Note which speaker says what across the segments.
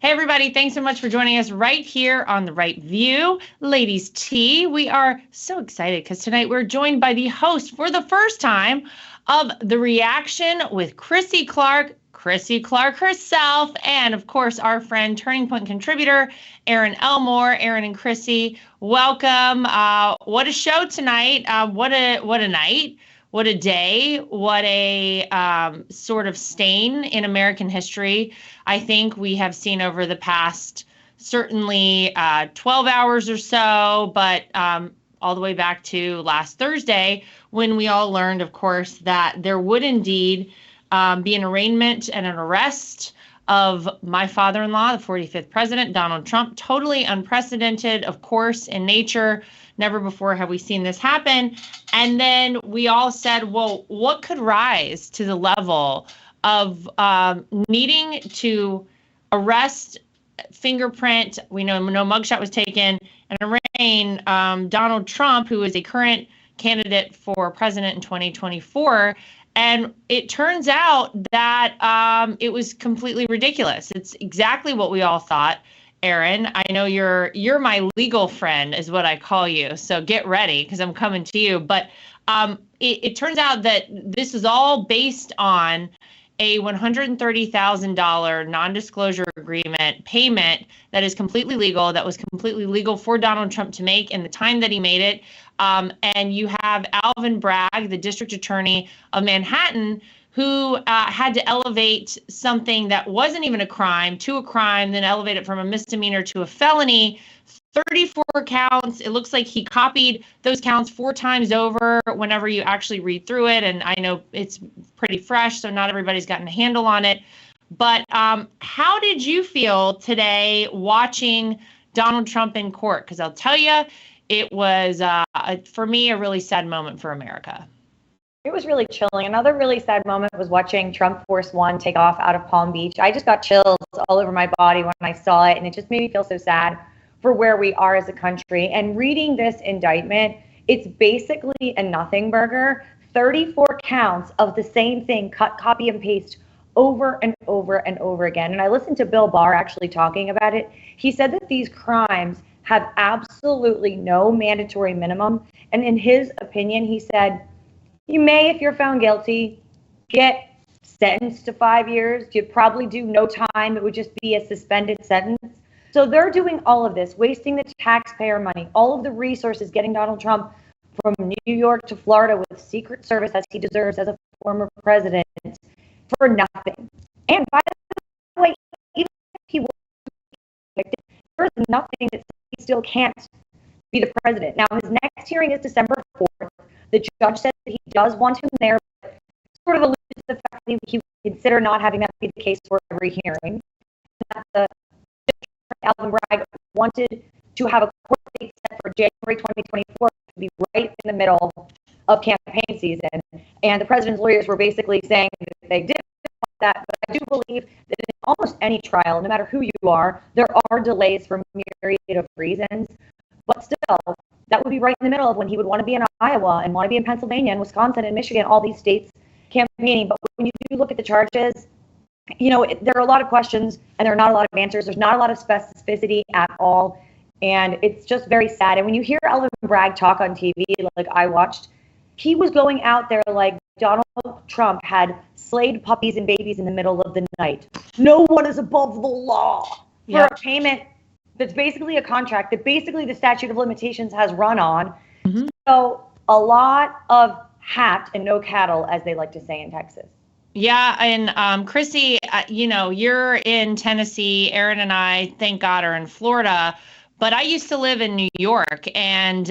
Speaker 1: Hey, everybody. Thanks so much for joining us right here on The Right View. Ladies Tea, we are so excited because tonight we're joined by the host for the first time of The Reaction with Chrissy Clark herself, and of course, our friend, Turning Point contributor, Erin Elmore. Erin and Chrissy, welcome. What a show tonight. What a night. What a day, what a sort of stain in American history I think we have seen over the past certainly 12 hours or so, but all the way back to last Thursday when we all learned, of course, that there would indeed be an arraignment and an arrest of my father-in-law, the 45th president, Donald Trump. Totally unprecedented, of course, in nature. Never before have we seen this happen. And then we all said, well, what could rise to the level of needing to arrest, fingerprint, we know no mugshot was taken, and arraign Donald Trump, who is a current candidate for president in 2024. And it turns out that it was completely ridiculous. It's exactly what we all thought. Erin, I know you're my legal friend, is what I call you. So get ready, because I'm coming to you. But it turns out that this is all based on a $130,000 non-disclosure agreement payment that is completely legal, that was completely legal for Donald Trump to make in the time that he made it. And you have Alvin Bragg, the district attorney of Manhattan, who had to elevate something that wasn't even a crime to a crime, then elevate it from a misdemeanor to a felony. 34 counts. It looks like he copied those counts 4 times over whenever you actually read through it. And I know it's pretty fresh, so not everybody's gotten a handle on it. But how did you feel today watching Donald Trump in court? Because I'll tell you, it was, for me, a really sad moment for America.
Speaker 2: It was really chilling. Another really sad moment was watching Trump Force One take off out of Palm Beach. I just got chills all over my body when I saw it, and it just made me feel so sad for where we are as a country. And reading this indictment, it's basically a nothing burger. 34 counts of the same thing, cut, copy, and paste over and over and over again. And I listened to Bill Barr actually talking about it. He said that these crimes have absolutely no mandatory minimum. And in his opinion, he said, you may, if you're found guilty, get sentenced to 5 years. You'd probably do no time. It would just be a suspended sentence. So they're doing all of this, wasting the taxpayer money, all of the resources, getting Donald Trump from New York to Florida with Secret Service as he deserves as a former president for nothing. And by the way, even if he was convicted, there's nothing that he still can't be the president. Now, his next hearing is December 4th. The judge said that he does want him there, but sort of alluded to the fact that he would consider not having that be the case for every hearing. That Alvin Bragg wanted to have a court date set for January 2024 to be right in the middle of campaign season. And the president's lawyers were basically saying that they did that, but I do believe that in almost any trial, no matter who you are, there are delays for a myriad of reasons. But still, that would be right in the middle of when he would want to be in Iowa and want to be in Pennsylvania and Wisconsin and Michigan, all these states campaigning. But when you do look at the charges, you know, there are a lot of questions and there are not a lot of answers. There's not a lot of specificity at all. And it's just very sad. And when you hear Alvin Bragg talk on TV, like I watched, he was going out there like Donald Trump had slayed puppies and babies in the middle of the night. No one is above the law for a payment that's basically a contract that basically the statute of limitations has run on. Mm-hmm. So a lot of hat and no cattle, as they like to say in Texas.
Speaker 1: Yeah, and Chrissy, you know, you're in Tennessee. Erin and I, thank God, are in Florida. But I used to live in New York. And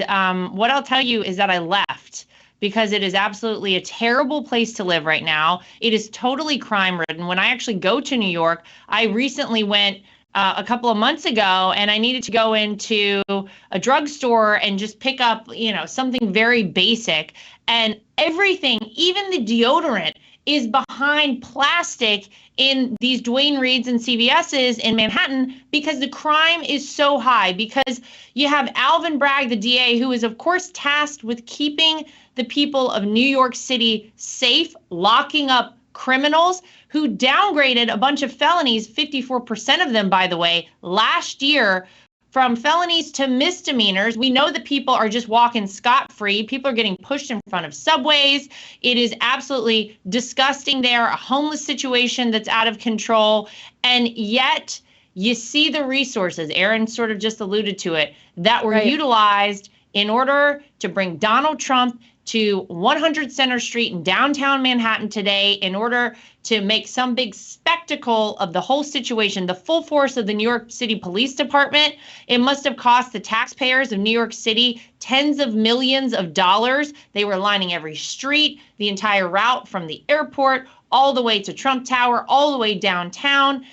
Speaker 1: what I'll tell you is that I left because it is absolutely a terrible place to live right now. It is totally crime ridden. When I actually go to New York, I recently went a couple of months ago, and I needed to go into a drugstore and just pick up, you know, something very basic. And everything, even the deodorant, is behind plastic in these Duane Reades and CVS's in Manhattan because the crime is so high. Because you have Alvin Bragg, the DA, who is, of course, tasked with keeping the people of New York City safe, locking up criminals who downgraded a bunch of felonies, 54% of them, by the way, last year, from felonies to misdemeanors. We know that people are just walking scot-free. People are getting pushed in front of subways. It is absolutely disgusting there, a homeless situation that's out of control. And yet you see the resources, Erin sort of just alluded to it, that were utilized in order to bring Donald Trump to 100 Center Street in downtown Manhattan today in order to make some big spectacle of the whole situation, the full force of the New York City Police Department. It must have cost the taxpayers of New York City tens of millions of dollars. They were lining every street, the entire route from the airport all the way to Trump Tower, all the way downtown.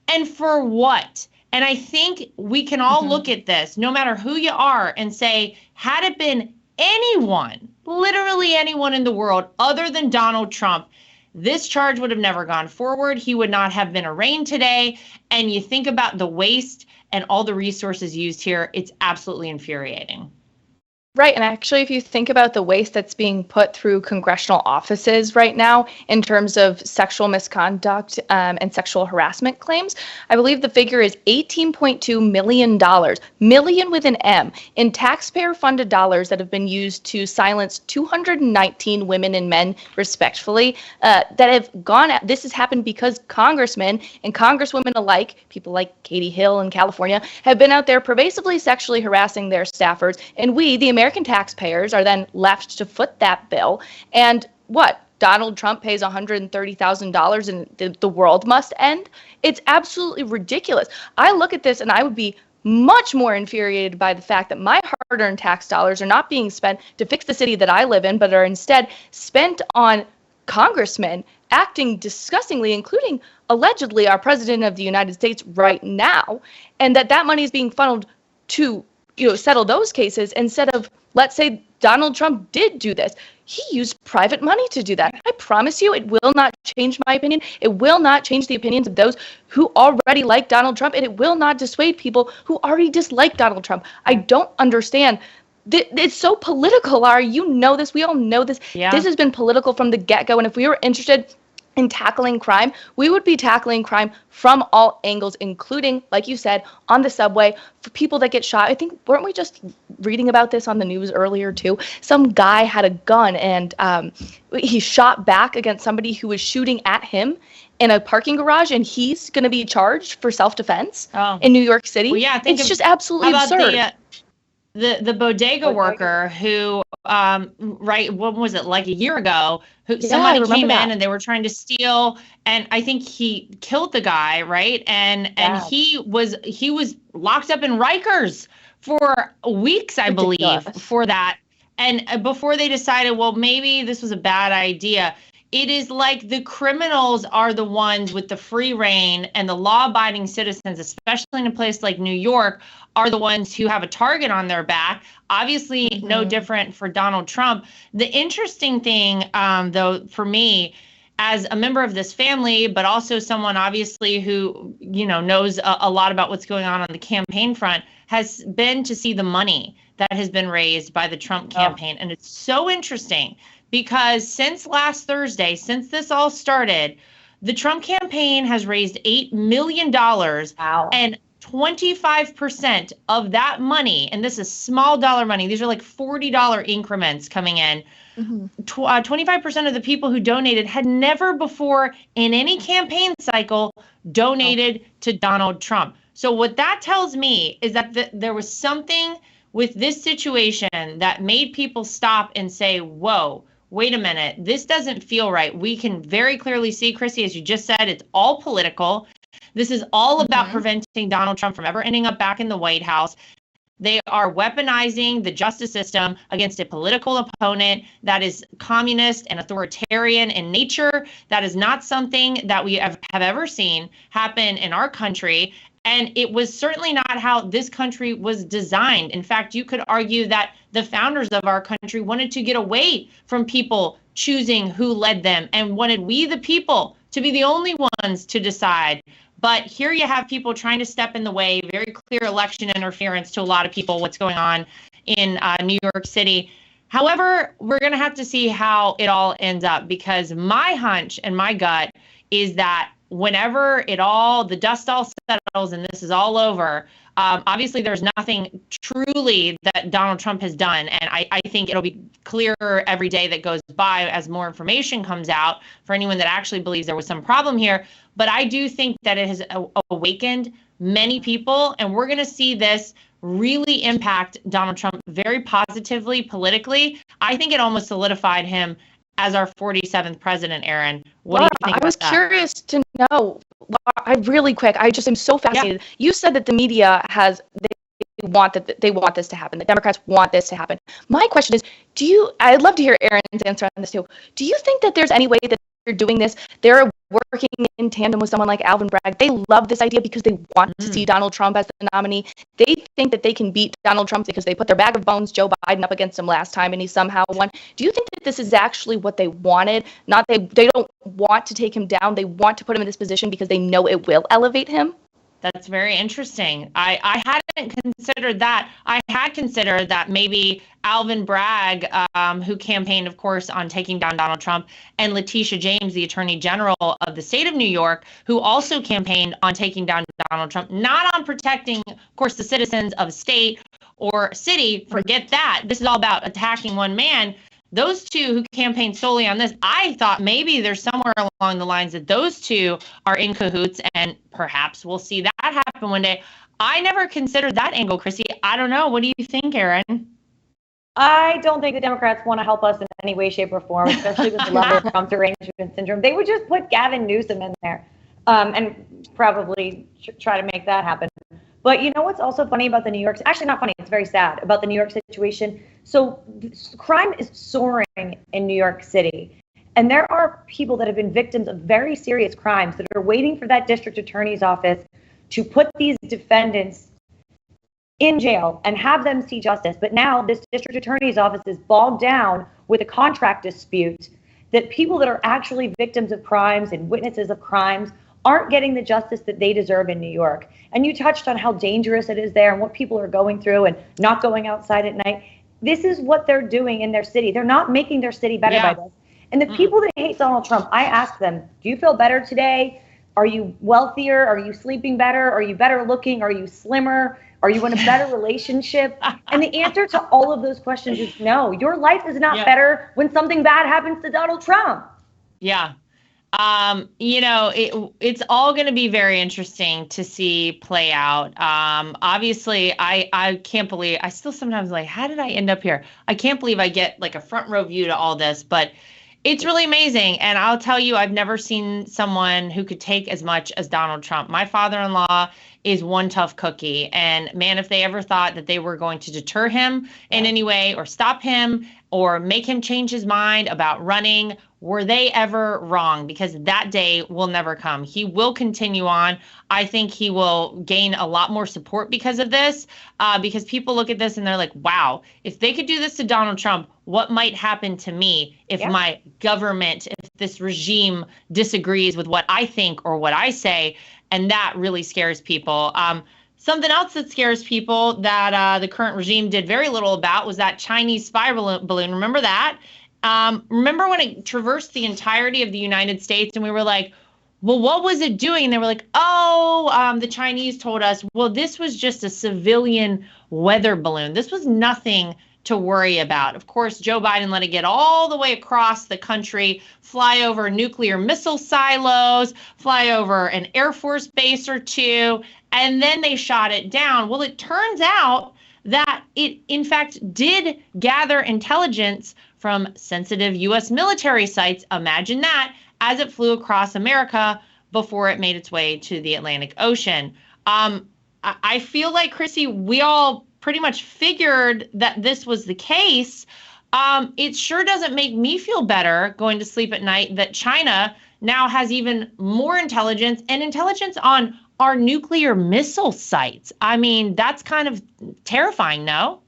Speaker 1: And for what? And I think we can all look at this, no matter who you are, and say, had it been anyone, literally anyone in the world other than Donald Trump, this charge would have never gone forward. He would not have been arraigned today. And you think about the waste and all the resources used here, it's absolutely infuriating.
Speaker 3: Right. And actually, if you think about the waste that's being put through congressional offices right now in terms of sexual misconduct and sexual harassment claims, I believe the figure is $18.2 million, million with an M, in taxpayer-funded dollars that have been used to silence 219 women and men, respectfully, that have gone at this has happened because congressmen and congresswomen alike, people like Katie Hill in California, have been out there pervasively sexually harassing their staffers. And we, the American taxpayers, are then left to foot that bill. And what? Donald Trump pays $130,000 and the world must end? It's absolutely ridiculous. I look at this and I would be much more infuriated by the fact that my hard-earned tax dollars are not being spent to fix the city that I live in, but are instead spent on congressmen acting disgustingly, including allegedly our president of the United States right now, and that money is being funneled to settle those cases instead of, let's say, Donald Trump did do this. He used private money to do that. I promise you, it will not change my opinion. It will not change the opinions of those who already like Donald Trump, and it will not dissuade people who already dislike Donald Trump. I don't understand. It's so political, Lara. You know this. We all know this. Yeah. This has been political from the get-go, and if we were interested in tackling crime, we would be tackling crime from all angles, including, like you said, on the subway, for people that get shot. I think, weren't we just reading about this on the news earlier too? Some guy had a gun and he shot back against somebody who was shooting at him in a parking garage, and he's going to be charged for self-defense in New York City. Well, yeah, it's just absolutely absurd.
Speaker 1: The bodega worker who, what was it, like a year ago, somebody came in and they were trying to steal, and I think he killed the guy, right? And he was locked up in Rikers for weeks, I believe, for that. And before they decided, well, maybe this was a bad idea. It is like the criminals are the ones with the free reign, and the law-abiding citizens, especially in a place like New York, are the ones who have a target on their back. Obviously, no different for Donald Trump. The interesting thing, though, for me, as a member of this family, but also someone obviously who, knows a lot about what's going on the campaign front, has been to see the money that has been raised by the Trump campaign. And it's so interesting because since last Thursday, since this all started, the Trump campaign has raised $8 million. Wow. And 25% of that money, and this is small dollar money, these are like $40 increments coming in. 25% of the people who donated had never before in any campaign cycle donated to Donald Trump. So what that tells me is that there was something with this situation that made people stop and say, whoa, wait a minute, this doesn't feel right. We can very clearly see, Chrissy, as you just said, it's all political. This is all about preventing Donald Trump from ever ending up back in the White House. They are weaponizing the justice system against a political opponent that is communist and authoritarian in nature. That is not something that we have ever seen happen in our country. And it was certainly not how this country was designed. In fact, you could argue that the founders of our country wanted to get away from people choosing who led them and wanted we, the people, to be the only ones to decide. But here you have people trying to step in the way, very clear election interference to a lot of people, what's going on in New York City. However, we're going to have to see how it all ends up, because my hunch and my gut is that whenever the dust all settles and this is all over, obviously there's nothing truly that Donald Trump has done. And I think it'll be clearer every day that goes by as more information comes out for anyone that actually believes there was some problem here. But I do think that it has awakened many people, and we're going to see this really impact Donald Trump very positively politically. I think it almost solidified him as our 47th president, Erin. What do you think about that?
Speaker 3: I was curious to know. Really quick, I just am so fascinated. Yeah. You said that the media they want this to happen. The Democrats want this to happen. My question is, I'd love to hear Erin's answer on this too. Do you think that there's any way that they're doing this? They're working in tandem with someone like Alvin Bragg. They love this idea because they want to see Donald Trump as the nominee. They think that they can beat Donald Trump because they put their bag of bones, Joe Biden, up against him last time and he somehow won. Do you think that this is actually what they wanted? They don't want to take him down. They want to put him in this position because they know it will elevate him?
Speaker 1: That's very interesting. I hadn't considered that. I had considered that maybe Alvin Bragg, who campaigned, of course, on taking down Donald Trump, and Letitia James, the Attorney General of the state of New York, who also campaigned on taking down Donald Trump, not on protecting, of course, the citizens of state or city. Forget that. This is all about attacking one man. Those two who campaigned solely on this, I thought maybe there's somewhere along the lines that those two are in cahoots, and perhaps we'll see that happen one day. I never considered that angle, Chrissy. I don't know. What do you think, Erin?
Speaker 2: I don't think the Democrats want to help us in any way, shape, or form, especially with the level of Trump derangement syndrome. They would just put Gavin Newsom in there and probably try to make that happen. But you know what's also funny about the New York, actually not funny, it's very sad about the New York situation. So crime is soaring in New York City. And there are people that have been victims of very serious crimes that are waiting for that district attorney's office to put these defendants in jail and have them see justice. But now this district attorney's office is bogged down with a contract dispute that people that are actually victims of crimes and witnesses of crimes aren't getting the justice that they deserve in New York. And you touched on how dangerous it is there and what people are going through and not going outside at night. This is what they're doing in their city. They're not making their city better by this. And the people that hate Donald Trump, I ask them, do you feel better today? Are you wealthier? Are you sleeping better? Are you better looking? Are you slimmer? Are you in a better relationship? And the answer to all of those questions is no. Your life is not better when something bad happens to Donald Trump.
Speaker 1: Yeah. It's all going to be very interesting to see play out. Obviously, I can't believe, I still sometimes like, how did I end up here? I can't believe I get like a front row view to all this, but it's really amazing. And I'll tell you, I've never seen someone who could take as much as Donald Trump. My father-in-law is one tough cookie. And man, if they ever thought that they were going to deter him in any way or stop him or make him change his mind about running, were they ever wrong? Because that day will never come. He will continue on. I think he will gain a lot more support because of this, because people look at this and they're like, wow, if they could do this to Donald Trump, what might happen to me if my government, if this regime disagrees with what I think or what I say? And that really scares people. Something else that scares people that the current regime did very little about was that Chinese spy balloon. Remember that? Remember when it traversed the entirety of the United States and we were like, well, what was it doing? And they were like, the Chinese told us, well, this was just a civilian weather balloon. This was nothing to worry about. Of course, Joe Biden let it get all the way across the country, fly over nuclear missile silos, fly over an Air Force base or two, and then they shot it down. Well, it turns out that it, in fact, did gather intelligence from sensitive U.S. military sites. Imagine that, as it flew across America before it made its way to the Atlantic Ocean. I feel like, Chrissy, we all pretty much figured that this was the case. It sure doesn't make me feel better going to sleep at night that China now has even more intelligence and intelligence on our nuclear missile sites. I mean, that's kind of terrifying, no?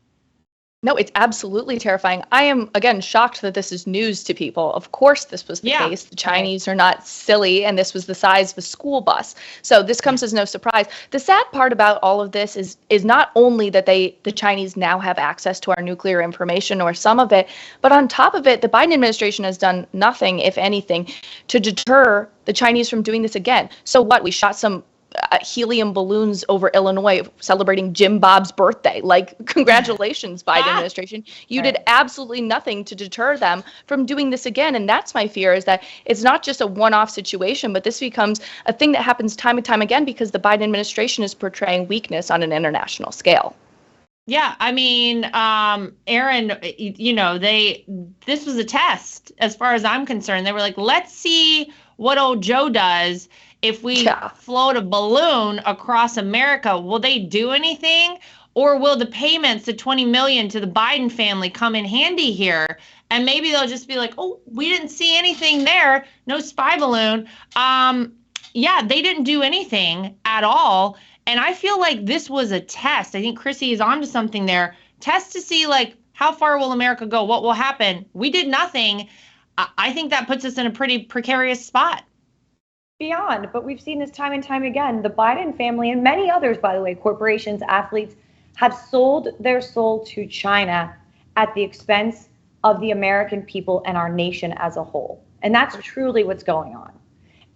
Speaker 3: No, it's absolutely terrifying. I am, again, shocked that this is news to people. Of course, this was the case. The Chinese are not silly, and this was the size of a school bus. So this comes as no surprise. The sad part about all of this is not only that the Chinese now have access to our nuclear information, or some of it, but on top of it, the Biden administration has done nothing, if anything, to deter the Chinese from doing this again. So what? We shot some helium balloons over Illinois celebrating Jim Bob's birthday. Like, congratulations, Biden administration. You did absolutely nothing to deter them from doing this again. And that's my fear, is that it's not just a one-off situation, but this becomes a thing that happens time and time again because the Biden administration is portraying weakness on an international scale.
Speaker 1: Yeah, I mean, Erin, this was a test as far as I'm concerned. They were like, let's see what old Joe does if we float a balloon across America. Will they do anything? Or will the payments, the $20 million to the Biden family, come in handy here? And maybe they'll just be like, oh, we didn't see anything there. No spy balloon. They didn't do anything at all. And I feel like this was a test. I think Chrissy is onto something there. Test to see, like, how far will America go? What will happen? We did nothing. I think that puts us in a pretty precarious spot.
Speaker 2: Beyond, but we've seen this time and time again. The Biden family and many others, by the way, corporations, athletes, have sold their soul to China at the expense of the American people and our nation as a whole. And that's truly what's going on.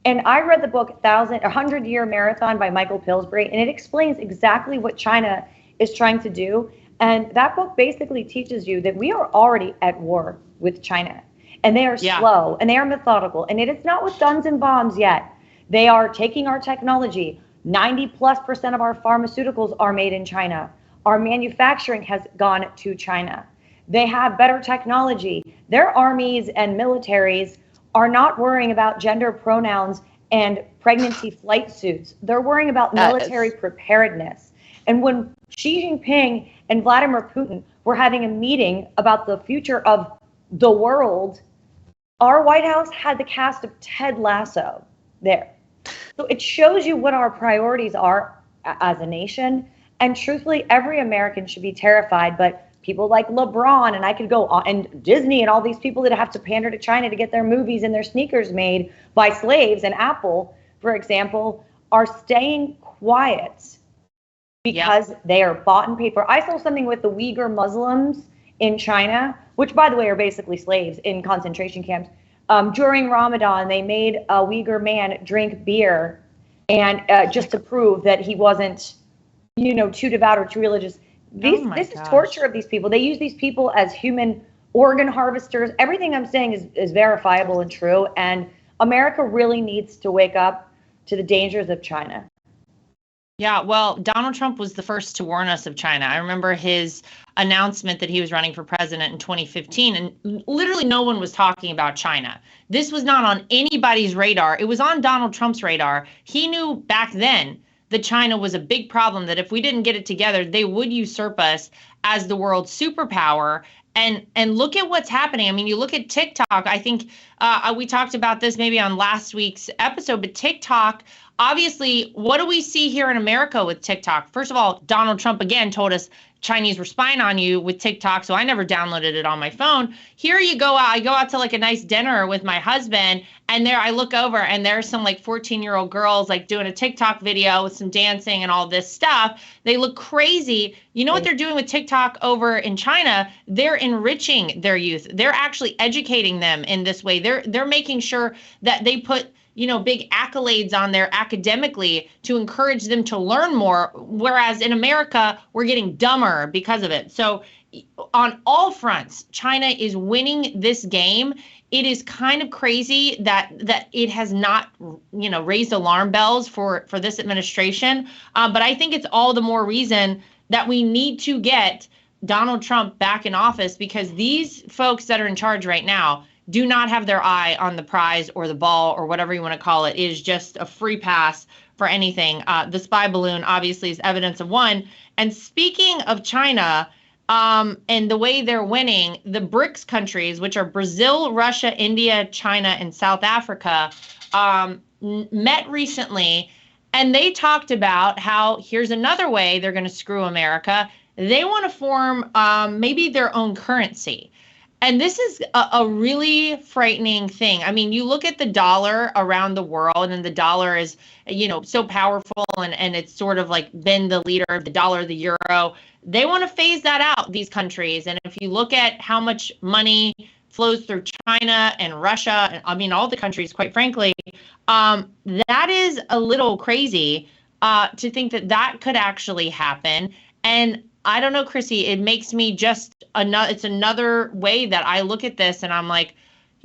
Speaker 2: And I read the book 100-Year Marathon by Michael Pillsbury, and it explains exactly what China is trying to do. And that book basically teaches you that we are already at war with China. And they are slow, and they are methodical. And it is not with guns and bombs yet. They are taking our technology. 90+% of our pharmaceuticals are made in China. Our manufacturing has gone to China. They have better technology. Their armies and militaries are not worrying about gender pronouns and pregnancy flight suits. They're worrying about military preparedness. And when Xi Jinping and Vladimir Putin were having a meeting about the future of the world, our White House had the cast of Ted Lasso there. So it shows you what our priorities are as a nation. And truthfully, every American should be terrified. But people like LeBron, and I could go on, and Disney, and all these people that have to pander to China to get their movies and their sneakers made by slaves, and Apple, for example, are staying quiet because they are bought and paid for. I saw something with the Uyghur Muslims in China, which, by the way, are basically slaves in concentration camps. During Ramadan, they made a Uyghur man drink beer, and just to prove that he wasn't, too devout or too religious. This is torture of these people. They use these people as human organ harvesters. Everything I'm saying is verifiable and true. And America really needs to wake up to the dangers of China.
Speaker 1: Yeah, well, Donald Trump was the first to warn us of China. I remember his announcement that he was running for president in 2015, and literally no one was talking about China. This was not on anybody's radar. It was on Donald Trump's radar. He knew back then that China was a big problem, that if we didn't get it together, they would usurp us as the world's superpower. And look at what's happening. I mean, you look at TikTok. I think we talked about this maybe on last week's episode, but TikTok, obviously, what do we see here in America with TikTok? First of all, Donald Trump again told us Chinese were spying on you with TikTok, so I never downloaded it on my phone. Here you go out, I go out to like a nice dinner with my husband, and there I look over and there's some like 14-year-old girls like doing a TikTok video with some dancing and all this stuff. They look crazy. You know what they're doing with TikTok over in China? They're enriching their youth. They're actually educating them in this way. They're making sure that they put big accolades on there academically to encourage them to learn more. Whereas in America, we're getting dumber because of it. So on all fronts, China is winning this game. It is kind of crazy that it has not, raised alarm bells for this administration. But I think it's all the more reason that we need to get Donald Trump back in office, because these folks that are in charge right now do not have their eye on the prize or the ball or whatever you want to call it. It is just a free pass for anything. The spy balloon obviously is evidence of one. And speaking of China and the way they're winning, the BRICS countries, which are Brazil, Russia, India, China, and South Africa, met recently, and they talked about how here's another way they're going to screw America. they want to form maybe their own currency. And this is a really frightening thing. I mean, you look at the dollar around the world, and the dollar is, so powerful, and it's sort of like been the leader of the dollar, the euro. They want to phase that out, these countries. And if you look at how much money flows through China and Russia, and I mean, all the countries, quite frankly, that is a little crazy to think that that could actually happen. And I don't know, Chrissy, it makes me it's another way that I look at this, and I'm like,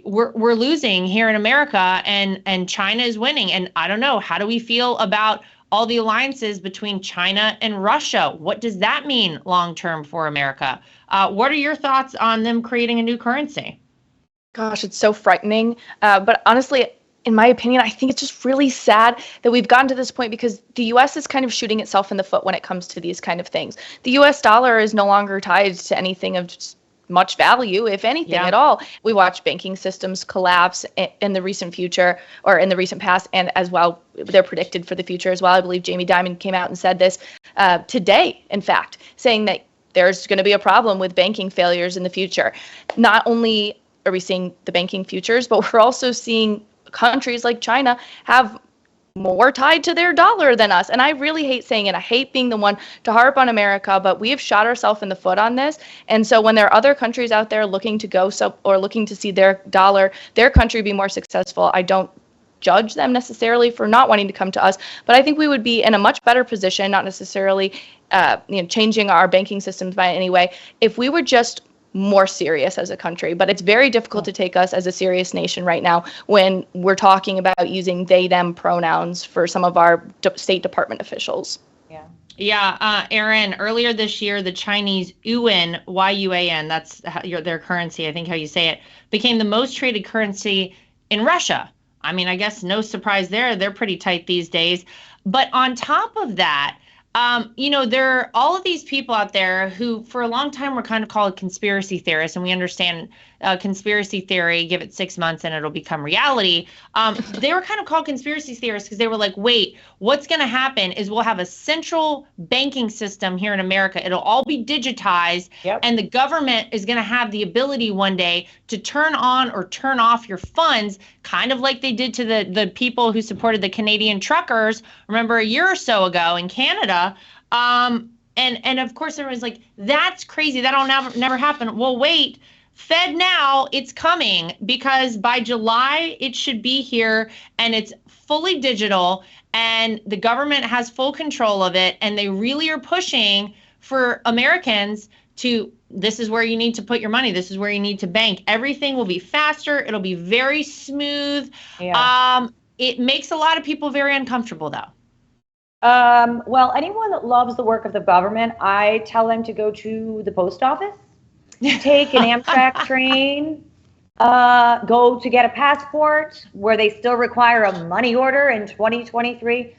Speaker 1: we're losing here in America, and China is winning. And I don't know, how do we feel about all the alliances between China and Russia? What does that mean long-term for America? What are your thoughts on them creating a new currency?
Speaker 3: Gosh, it's so frightening. But honestly, in my opinion, I think it's just really sad that we've gotten to this point, because the U.S. is kind of shooting itself in the foot when it comes to these kind of things. The U.S. dollar is no longer tied to anything of much value, if anything at all. We watch banking systems collapse in the recent future, or in the recent past, and as well, they're predicted for the future as well. I believe Jamie Dimon came out and said this today, in fact, saying that there's going to be a problem with banking failures in the future. Not only are we seeing the banking futures, but we're also seeing countries like China have more tied to their dollar than us. And I really hate saying it. I hate being the one to harp on America, but we have shot ourselves in the foot on this. And so when there are other countries out there looking to go or looking to see their dollar, their country be more successful, I don't judge them necessarily for not wanting to come to us, but I think we would be in a much better position, not necessarily changing our banking systems by any way, if we were just more serious as a country. But it's very difficult to take us as a serious nation right now when we're talking about using they, them pronouns for some of our State Department officials.
Speaker 1: Yeah, Erin, earlier this year, the Chinese yuan, Y-U-A-N, that's their currency, I think how you say it, became the most traded currency in Russia. I mean, I guess no surprise there. They're pretty tight these days. But on top of that, there are all of these people out there who for a long time were kind of called conspiracy theorists, and we understand conspiracy theory, give it 6 months and it'll become reality. They were kind of called conspiracy theorists because they were like, wait, what's going to happen is we'll have a central banking system here in America. It'll all be digitized, and the government is going to have the ability one day to turn on or turn off your funds, kind of like they did to the people who supported the Canadian truckers, remember, a year or so ago in Canada. And of course everyone's like, that's crazy, that'll never happen. Well, wait, FedNow, it's coming, because by July it should be here, and it's fully digital, and the government has full control of it, and they really are pushing for Americans to, this is where you need to put your money, this is where you need to bank. Everything will be faster, it'll be very smooth. It makes a lot of people very uncomfortable, though.
Speaker 2: Well, anyone that loves the work of the government, I tell them to go to the post office, take an Amtrak train, go to get a passport, where they still require a money order in 2023.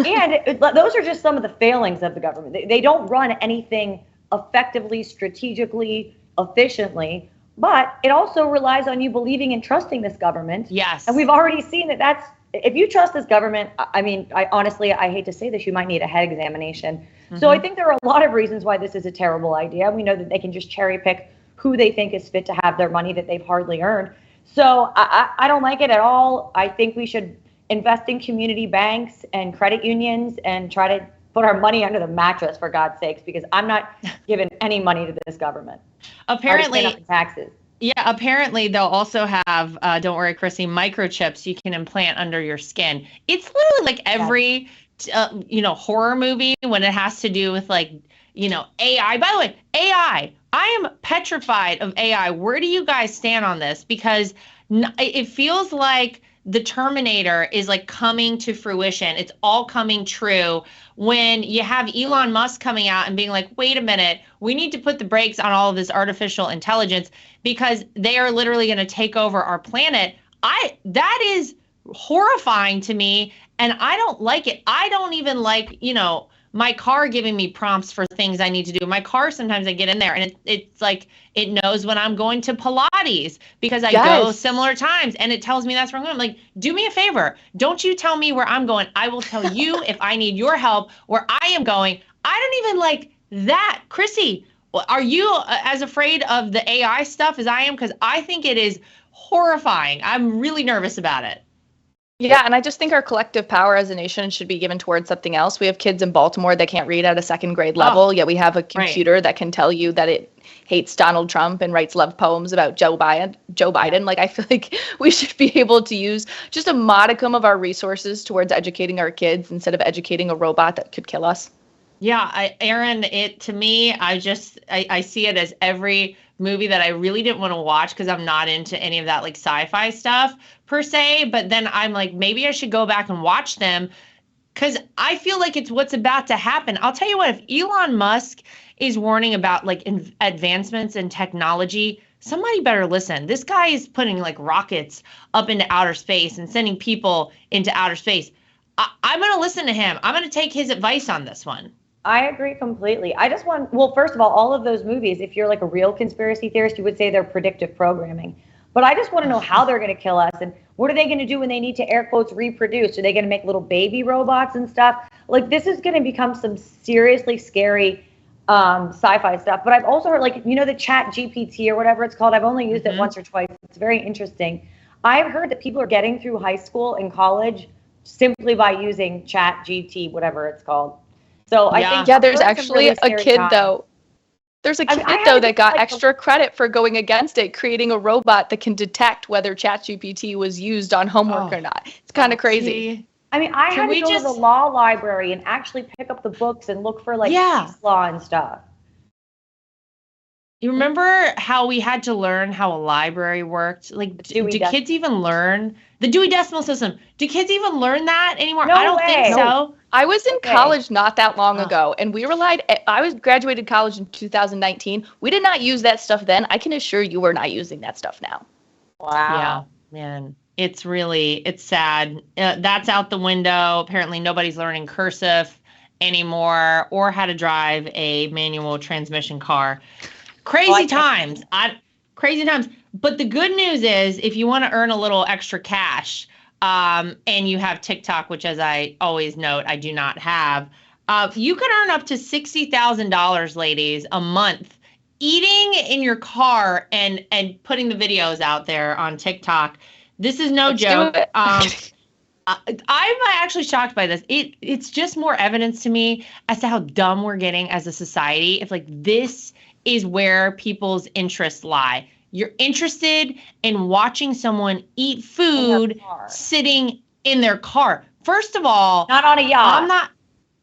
Speaker 2: And those are just some of the failings of the government. They don't run anything effectively, strategically, efficiently, but it also relies on you believing and trusting this government.
Speaker 1: Yes.
Speaker 2: And we've already seen that if you trust this government, I mean, I hate to say this, you might need a head examination. Mm-hmm. So I think there are a lot of reasons why this is a terrible idea. We know that they can just cherry pick who they think is fit to have their money that they've hardly earned. So I don't like it at all. I think we should invest in community banks and credit unions and try to put our money under the mattress, for God's sakes, because I'm not giving any money to this government.
Speaker 1: Apparently,
Speaker 2: taxes.
Speaker 1: Yeah, apparently they'll also have, don't worry, Chrissy, microchips you can implant under your skin. It's literally like every, horror movie when it has to do with AI. By the way, AI, I am petrified of AI. Where do you guys stand on this? Because it feels like the Terminator is like coming to fruition. It's all coming true when you have Elon Musk coming out and being like, wait a minute, we need to put the brakes on all of this artificial intelligence because they are literally going to take over our planet. That is horrifying to me, and I don't like it. I don't even like, my car giving me prompts for things I need to do. My car, sometimes I get in there and it's like, it knows when I'm going to Pilates because I go similar times and it tells me that's where I'm going. I'm like, do me a favor. Don't you tell me where I'm going. I will tell you if I need your help where I am going. I don't even that, Chrissy, are you as afraid of the AI stuff as I am? Because I think it is horrifying. I'm really nervous about it.
Speaker 3: Yeah, and I just think our collective power as a nation should be given towards something else. We have kids in Baltimore that can't read at a second grade level, yet we have a computer that can tell you that it hates Donald Trump and writes love poems about Joe Biden. Like, I feel like we should be able to use just a modicum of our resources towards educating our kids instead of educating a robot that could kill us.
Speaker 1: Yeah, Erin, to me, I see it as every movie that I really didn't want to watch because I'm not into any of that like sci-fi stuff per se. But then I'm like, maybe I should go back and watch them because I feel like it's what's about to happen. I'll tell you what, if Elon Musk is warning about like advancements in technology, somebody better listen. This guy is putting like rockets up into outer space and sending people into outer space. I'm going to listen to him. I'm going to take his advice on this one.
Speaker 2: I agree completely. I just want, well, first of all of those movies, if you're like a real conspiracy theorist, you would say they're predictive programming. But I just want to know how they're going to kill us and what are they going to do when they need to air quotes reproduce? Are they going to make little baby robots and stuff? Like this is going to become some seriously scary sci-fi stuff. But I've also heard like, you know, the Chat GPT or whatever it's called. I've only used it once or twice. It's very interesting. I've heard that people are getting through high school and college simply by using Chat GPT, whatever it's called. So I think
Speaker 3: there's actually a kid though. There's a kid though that got extra credit for going against it, creating a robot that can detect whether ChatGPT was used on homework or not. It's kind of crazy.
Speaker 2: I mean, I had to go to the law library and actually pick up the books and look for like case law and stuff.
Speaker 1: You remember how we had to learn how a library worked? Like, do kids even learn the Dewey Decimal System? Do kids even learn that anymore?
Speaker 2: No
Speaker 1: I don't think so.
Speaker 3: No. I was in college not that long ago, and we graduated college in 2019. We did not use that stuff then. I can assure you we're not using that stuff now.
Speaker 1: Wow. Yeah, man. It's sad. That's out the window. Apparently nobody's learning cursive anymore or how to drive a manual transmission car. Crazy times. Crazy times. But the good news is if you want to earn a little extra cash, and you have TikTok, which as I always note, I do not have, you could earn up to $60,000, ladies, a month eating in your car and putting the videos out there on TikTok. This is no joke. I'm actually shocked by this. It's just more evidence to me as to how dumb we're getting as a society. If like this is where people's interests lie. You're interested in watching someone eat food sitting in their car. First of all,
Speaker 2: not on a yacht.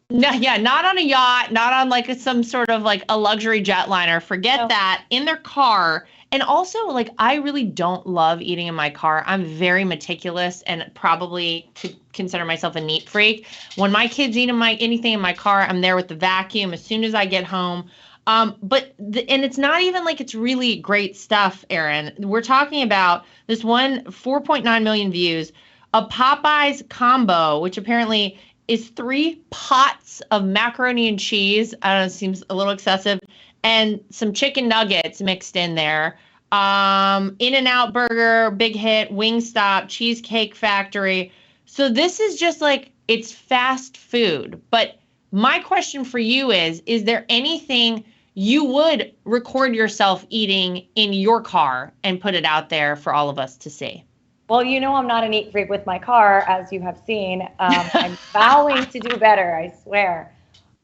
Speaker 1: Not on a yacht, not on like some sort of like a luxury jetliner. Forget that. In their car. And also, like, I really don't love eating in my car. I'm very meticulous and probably could consider myself a neat freak. When my kids eat anything in my car, I'm there with the vacuum as soon as I get home. And it's not even like it's really great stuff, Erin. We're talking about this one 4.9 million views, a Popeyes combo, which apparently is 3 pots of macaroni and cheese. I don't know, it seems a little excessive. And some chicken nuggets mixed in there. In-N-Out Burger, big hit, Wingstop, Cheesecake Factory. So this is just like, it's fast food. But my question for you is there anything you would record yourself eating in your car and put it out there for all of us to see?
Speaker 2: Well, you know I'm not a neat freak with my car, as you have seen. I'm vowing to do better, I swear.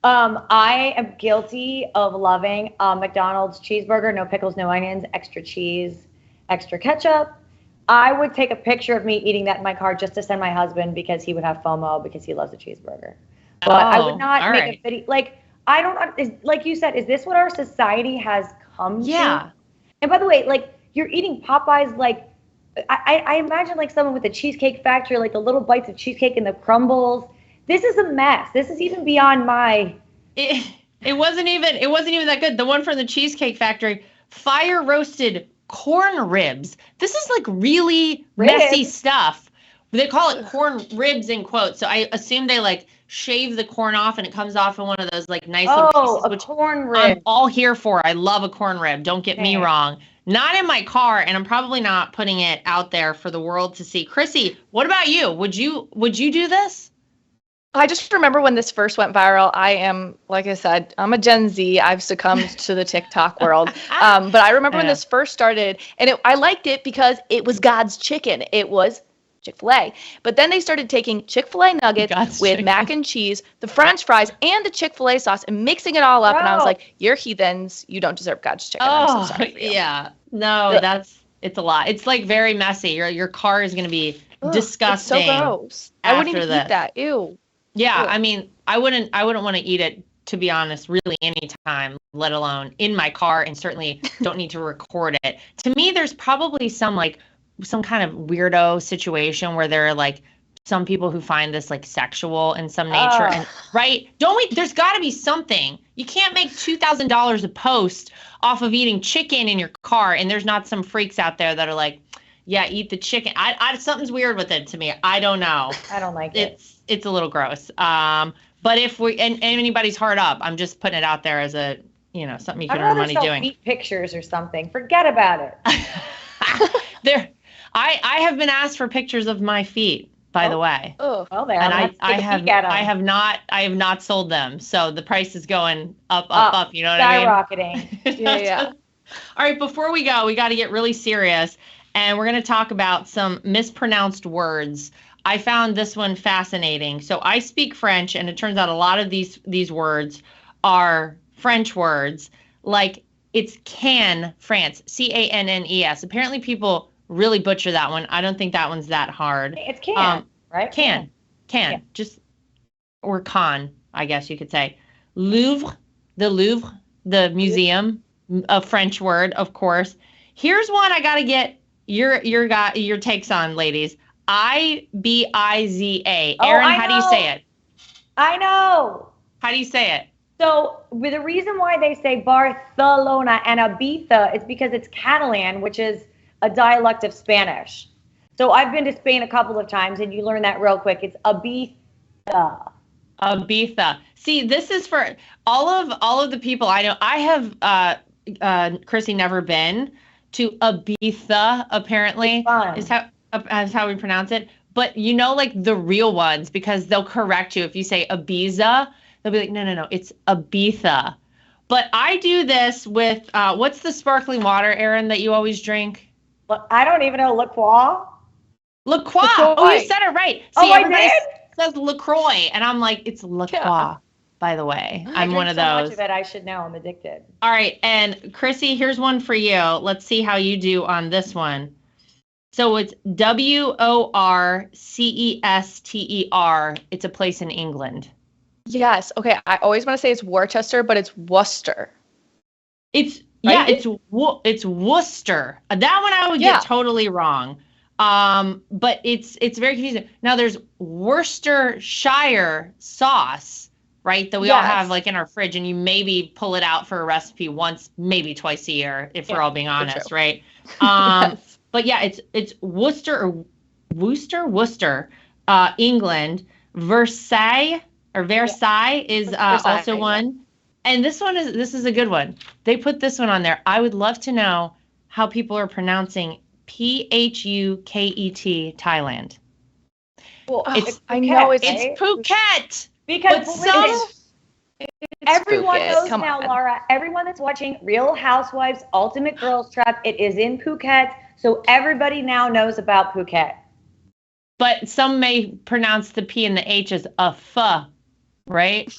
Speaker 2: I am guilty of loving McDonald's cheeseburger, no pickles, no onions, extra cheese, extra ketchup. I would take a picture of me eating that in my car just to send my husband because he would have FOMO because he loves a cheeseburger. But I would not make a video. Like, I don't, like you said, is this what our society has come to? And by the way, like, you're eating Popeyes, like, I imagine like someone with a Cheesecake Factory, like the little bites of cheesecake and the crumbles. This is a mess. This is even beyond my.
Speaker 1: It wasn't even that good. The one from the Cheesecake Factory, fire roasted corn ribs. This is like really messy stuff. They call it corn ribs in quotes. So I assume they like shave the corn off and it comes off in one of those like nice little pieces. Which
Speaker 2: corn rib.
Speaker 1: I'm all here for. I love a corn rib. Don't get me wrong. Not in my car, and I'm probably not putting it out there for the world to see. Chrissy, what about you? Would you do this?
Speaker 3: I just remember when this first went viral. I am, like I said, I'm a Gen Z. I've succumbed to the TikTok world. But I remember when this first started, and I liked it because it was God's chicken. It was Chick-fil-A. But then they started taking Chick-fil-A nuggets with mac and cheese, the French fries, and the Chick-fil-A sauce, and mixing it all up. And I was like, "You're heathens. You don't deserve God's chicken." I'm so sorry for you.
Speaker 1: Yeah. No, it's a lot. It's like very messy. Your car is going to be disgusting.
Speaker 3: It's so gross. I wouldn't even eat that. Ew.
Speaker 1: Yeah,
Speaker 3: Ew.
Speaker 1: I mean, I wouldn't want to eat it, to be honest, really anytime, let alone in my car, and certainly don't need to record it. To me, there's probably some kind of weirdo situation where there are like some people who find this like sexual in some nature, and right? There's got to be something. You can't make $2,000 a post off of eating chicken in your car, and there's not some freaks out there that are like, yeah, eat the chicken. Something's weird with it to me. I don't know.
Speaker 2: I don't like it.
Speaker 1: It's a little gross. But if and anybody's hard up, I'm just putting it out there as a, something you can earn money doing.
Speaker 2: Feet pictures or something. Forget about it.
Speaker 1: I have been asked for pictures of my feet, by the way.
Speaker 2: Oh, well, there.
Speaker 1: And I have not sold them. So the price is going up. You know what I mean?
Speaker 2: Skyrocketing.
Speaker 3: Yeah.
Speaker 1: All right. Before we go, we got to get really serious. And we're going to talk about some mispronounced words. I found this one fascinating. So I speak French, and it turns out a lot of these words are French words. Like it's can, France, CANNES. Apparently people really butcher that one. I don't think that one's that hard.
Speaker 2: It's can, right?
Speaker 1: Can. Just, or con, I guess you could say. Louvre, the museum, a French word, of course. Here's one I got to get your takes on, ladies. IBIZA. Erin, how do you say it?
Speaker 2: I know.
Speaker 1: How do you say it?
Speaker 2: So the reason why they say Barcelona and Ibiza is because it's Catalan, which is a dialect of Spanish. So I've been to Spain a couple of times, and you learn that real quick. It's Ibiza.
Speaker 1: Ibiza. See, this is for all of the people I know. I have, Chrissy, never been to Ibiza, apparently. It's fun. Is how we pronounce it. But like the real ones, because they'll correct you if you say Ibiza. They'll be like, no, it's Ibiza. But I do this with what's the sparkling water, Erin, that you always drink?
Speaker 2: I don't even know. LaCroix.
Speaker 1: Oh, you said it right. See,
Speaker 2: everybody
Speaker 1: says LaCroix, and I'm like, it's LaCroix. Yeah. By the way, I'm one of those.
Speaker 2: So much of it, I should know. I'm addicted.
Speaker 1: All right, and Chrissy, here's one for you. Let's see how you do on this one. So it's WORCESTER. It's a place in England.
Speaker 3: Yes. Okay. I always want to say it's Worcester, but it's Worcester.
Speaker 1: It's Worcester. That one I would get totally wrong. But it's very confusing. Now there's Worcestershire sauce, right? That we all have like in our fridge, and you maybe pull it out for a recipe once, maybe twice a year, if we're all being honest, right? Yes. But yeah, it's Worcester, England. Versailles is also one. And this is a good one. They put this one on there. I would love to know how people are pronouncing Phuket, Thailand.
Speaker 2: Well,
Speaker 3: I know it's
Speaker 1: Phuket.
Speaker 2: Because everyone knows now, Lara. Everyone that's watching Real Housewives Ultimate Girls Trap, it is in Phuket. So everybody now knows about Phuket.
Speaker 1: But some may pronounce the P and the H as a F, right?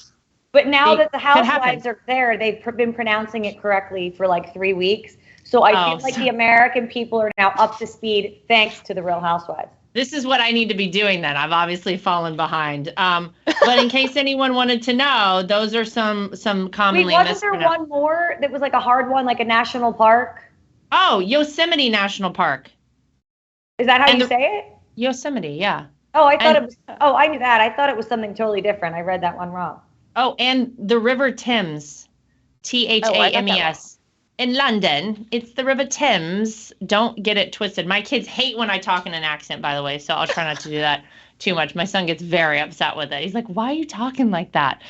Speaker 2: But now that the housewives are there, they've been pronouncing it correctly for like 3 weeks. So I feel like the American people are now up to speed thanks to the Real Housewives.
Speaker 1: This is what I need to be doing then. I've obviously fallen behind. But in case anyone wanted to know, those are some commonly mispronounced.
Speaker 2: Wasn't there one more that was like a hard one, like a national park?
Speaker 1: Oh, Yosemite National Park.
Speaker 2: Is that how you say it?
Speaker 1: Yosemite, yeah.
Speaker 2: Oh, I thought it was. Oh, I knew that. I thought it was something totally different. I read that one wrong.
Speaker 1: Oh, and the River Thames, THAMES. in London. It's the River Thames. Don't get it twisted. My kids hate when I talk in an accent, by the way, so I'll try not to do that too much. My son gets very upset with it. He's like, why are you talking like that?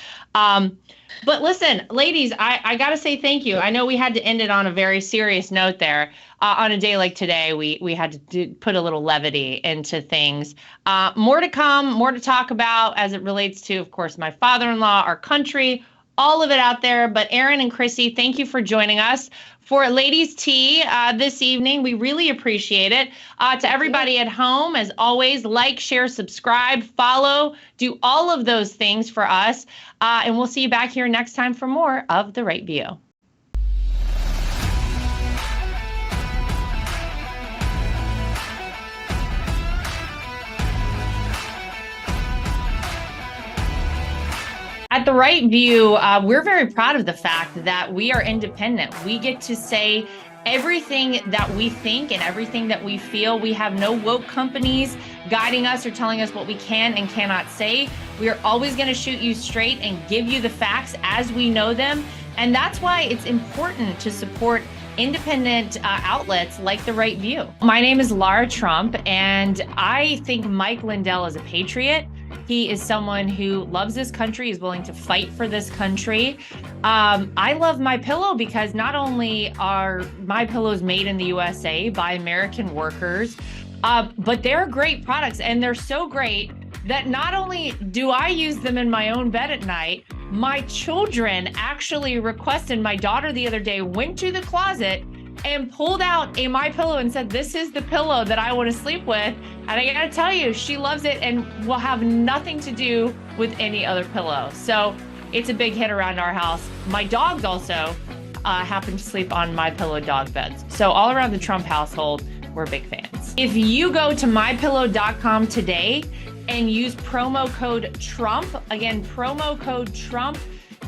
Speaker 1: But listen, ladies, I got to say thank you. I know we had to end it on a very serious note there. On a day like today, we had to put a little levity into things. More to come, more to talk about as it relates to, of course, my father-in-law, our country, all of it out there. But Erin and Chrissy, thank you for joining us for Ladies Tea this evening. We really appreciate it. To everybody at home, as always, like, share, subscribe, follow, do all of those things for us. And we'll see you back here next time for more of The Right View. At The Right View, we're very proud of the fact that we are independent. We get to say everything that we think and everything that we feel. We have no woke companies guiding us or telling us what we can and cannot say. We are always going to shoot you straight and give you the facts as we know them. And that's why it's important to support independent outlets like The Right View. My name is Lara Trump, and I think Mike Lindell is a patriot. He is someone who loves this country, is willing to fight for this country. I love MyPillow because not only are MyPillows made in the USA by American workers, but they're great products, and they're so great that not only do I use them in my own bed at night, my children actually requested. My daughter the other day went to the closet and pulled out a MyPillow and said, this is the pillow that I want to sleep with. And I gotta tell you, she loves it and will have nothing to do with any other pillow. So it's a big hit around our house. My dogs also happen to sleep on MyPillow dog beds. So all around the Trump household, we're big fans. If you go to mypillow.com today and use promo code Trump, again, promo code Trump,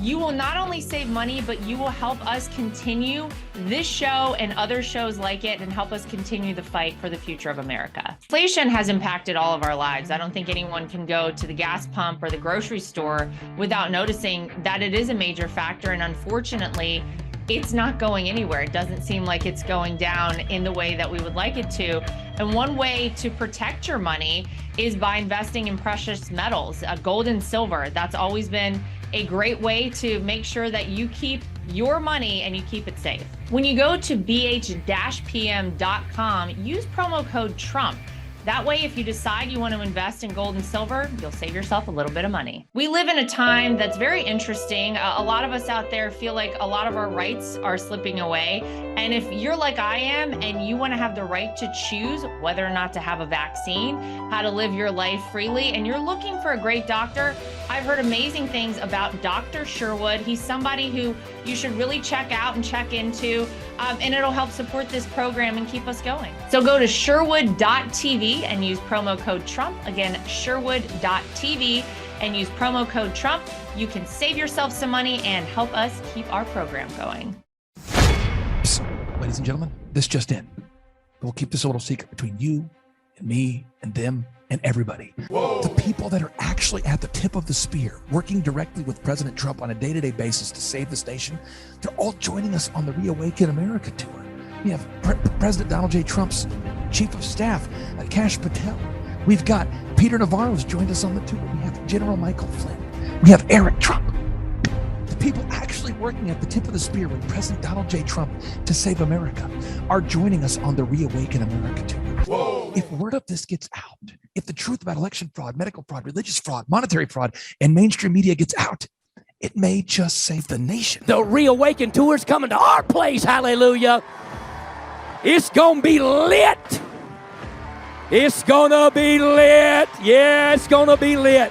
Speaker 1: you will not only save money, but you will help us continue this show and other shows like it and help us continue the fight for the future of America. Inflation has impacted all of our lives. I don't think anyone can go to the gas pump or the grocery store without noticing that it is a major factor. And unfortunately, it's not going anywhere. It doesn't seem like it's going down in the way that we would like it to. And one way to protect your money is by investing in precious metals, gold and silver. That's always been a great way to make sure that you keep your money and you keep it safe. When you go to bh-pm.com, use promo code Trump. That way, if you decide you want to invest in gold and silver, you'll save yourself a little bit of money. We live in a time that's very interesting. A lot of us out there feel like a lot of our rights are slipping away. And if you're like I am and you want to have the right to choose whether or not to have a vaccine, how to live your life freely, and you're looking for a great doctor, I've heard amazing things about Dr. Sherwood. He's somebody who you should really check out and check into, and it'll help support this program and keep us going. So go to sherwood.tv and use promo code Trump. Again, sherwood.tv and use promo code Trump. You can save yourself some money and help us keep our program going.
Speaker 4: Psst, ladies and gentlemen, this just in. We'll keep this a little secret between you and me and them and everybody. Whoa. The people that are actually at the tip of the spear, working directly with President Trump on a day-to-day basis to save this nation, they're all joining us on the Reawaken America tour. We have President Donald J. Trump's Chief of Staff, Kash Patel. We've got Peter Navarro's joined us on the tour. We have General Michael Flynn. We have Eric Trump. The people actually working at the tip of the spear with President Donald J. Trump to save America are joining us on the Reawaken America tour. Whoa. If word of this gets out, if the truth about election fraud, medical fraud, religious fraud, monetary fraud, and mainstream media gets out, it may just save the nation.
Speaker 5: The Reawaken tour's coming to our place, hallelujah. It's gonna be lit. It's gonna be lit. Yeah, it's gonna be lit.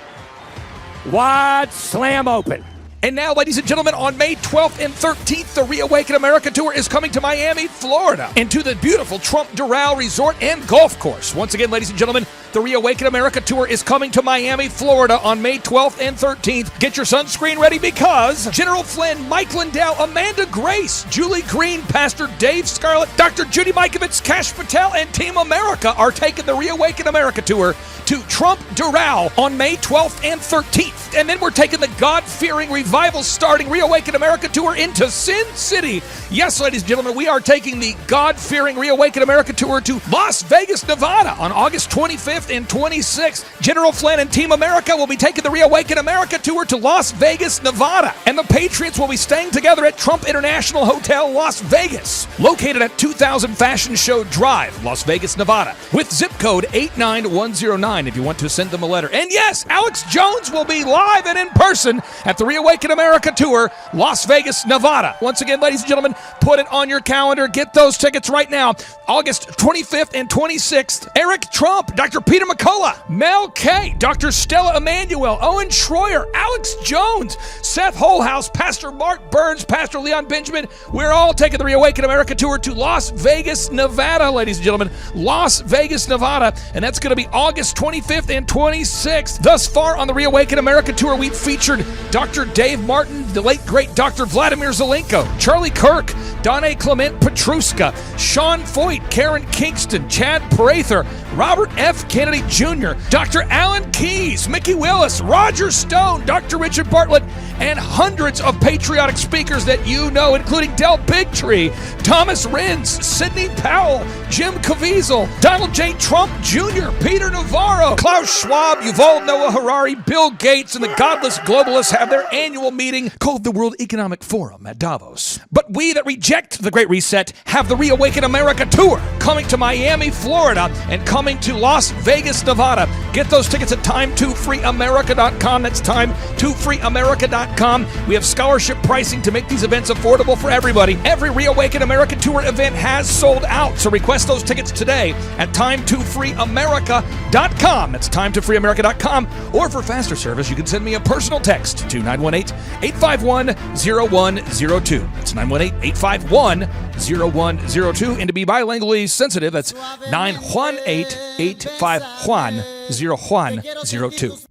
Speaker 5: Wide slam open.
Speaker 4: And now, ladies and gentlemen, on May 12th and 13th, the Reawaken America Tour is coming to Miami, Florida, and to the beautiful Trump Doral Resort and Golf Course. Once again, ladies and gentlemen, The Reawaken America Tour is coming to Miami, Florida on May 12th and 13th. Get your sunscreen ready because General Flynn, Mike Lindell, Amanda Grace, Julie Green, Pastor Dave Scarlett, Dr. Judy Mikovits, Cash Patel, and Team America are taking the Reawaken America Tour to Trump Doral on May 12th and 13th. And then we're taking the God-fearing, revival-starting Reawaken America Tour into Sin City. Yes, ladies and gentlemen, we are taking the God-fearing Reawaken America Tour to Las Vegas, Nevada on August 25th and 26th. General Flynn and Team America will be taking the Reawaken America Tour to Las Vegas, Nevada. And the Patriots will be staying together at Trump International Hotel, Las Vegas, located at 2000 Fashion Show Drive, Las Vegas, Nevada, with zip code 89109 if you want to send them a letter. And yes, Alex Jones will be live and in person at the Reawaken America Tour, Las Vegas, Nevada. Once again, ladies and gentlemen, put it on your calendar. Get those tickets right now. August 25th and 26th. Eric Trump, Dr. Peter McCullough, Mel K, Dr. Stella Emanuel, Owen Schroyer, Alex Jones, Seth Holhouse, Pastor Mark Burns, Pastor Leon Benjamin. We're all taking the Reawaken America Tour to Las Vegas, Nevada, ladies and gentlemen. Las Vegas, Nevada. And that's going to be August 25th and 26th. Thus far on the Reawaken America Tour, we've featured Dr. Dave Martin, the late great Dr. Vladimir Zelenko, Charlie Kirk, Donna Clement Petruska, Sean Foyt, Karen Kingston, Chad Prather, Robert F. Kennedy Jr., Dr. Alan Keyes, Mickey Willis, Roger Stone, Dr. Richard Bartlett, and hundreds of patriotic speakers that you know, including Del Bigtree, Thomas Renz, Sidney Powell, Jim Caviezel, Donald J. Trump Jr., Peter Navarro, Klaus Schwab, Yuval Noah Harari, Bill Gates, and the godless globalists have their annual meeting called the World Economic Forum at Davos. But we that reject the Great Reset have the Reawaken America Tour coming to Miami, Florida, and coming to Las Vegas, Nevada. Get those tickets at time2freeamerica.com. That's time2freeamerica.com. We have scholarship pricing to make these events affordable for everybody. Every Reawaken America Tour event has sold out, so request those tickets today at time2freeamerica.com. That's time2freeamerica.com. Or for faster service, you can send me a personal text to 918-851-0102. That's 918-851-0102. And to be bilingually sensitive, that's 918-851-0102.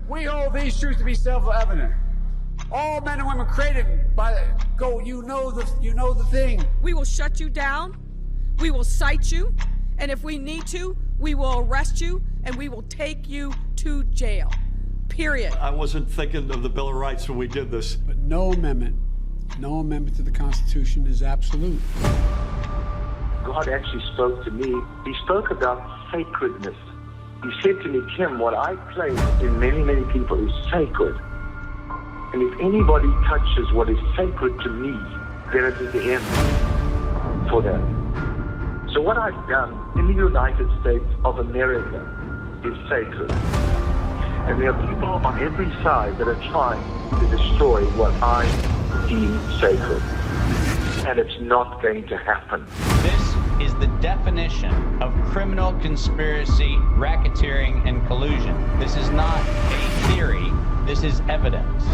Speaker 6: We hold these truths to be self-evident. All men and women created by the go. You know the thing.
Speaker 7: We will shut you down. We will cite you, and if we need to, we will arrest you, and we will take you to jail. Period.
Speaker 8: I wasn't thinking of the Bill of Rights when we did this.
Speaker 6: But no amendment to the Constitution is absolute.
Speaker 9: God actually spoke to me. He spoke about sacredness. He said to me, Kim, what I place in many, many people is sacred. And if anybody touches what is sacred to me, then it is the end for them. So what I've done in the United States of America is sacred. And there are people on every side that are trying to destroy what I deem sacred. And it's not going to happen.
Speaker 10: This is the definition of criminal conspiracy, racketeering, and collusion. This is not a theory. This is evidence.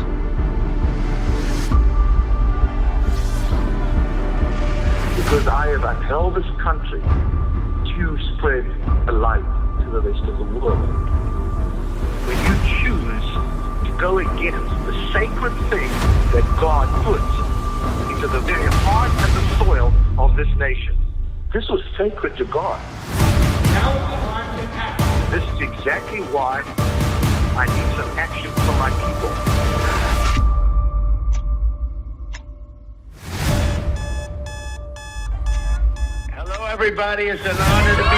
Speaker 9: Because I have upheld this country to spread the light to the rest of the world. When you choose to go against the sacred thing that God puts into the very heart and the soil of this nation. This was sacred to God. Now is the time to act. This is exactly why I need some action from my people. Hello, everybody. It's an honor to be with you.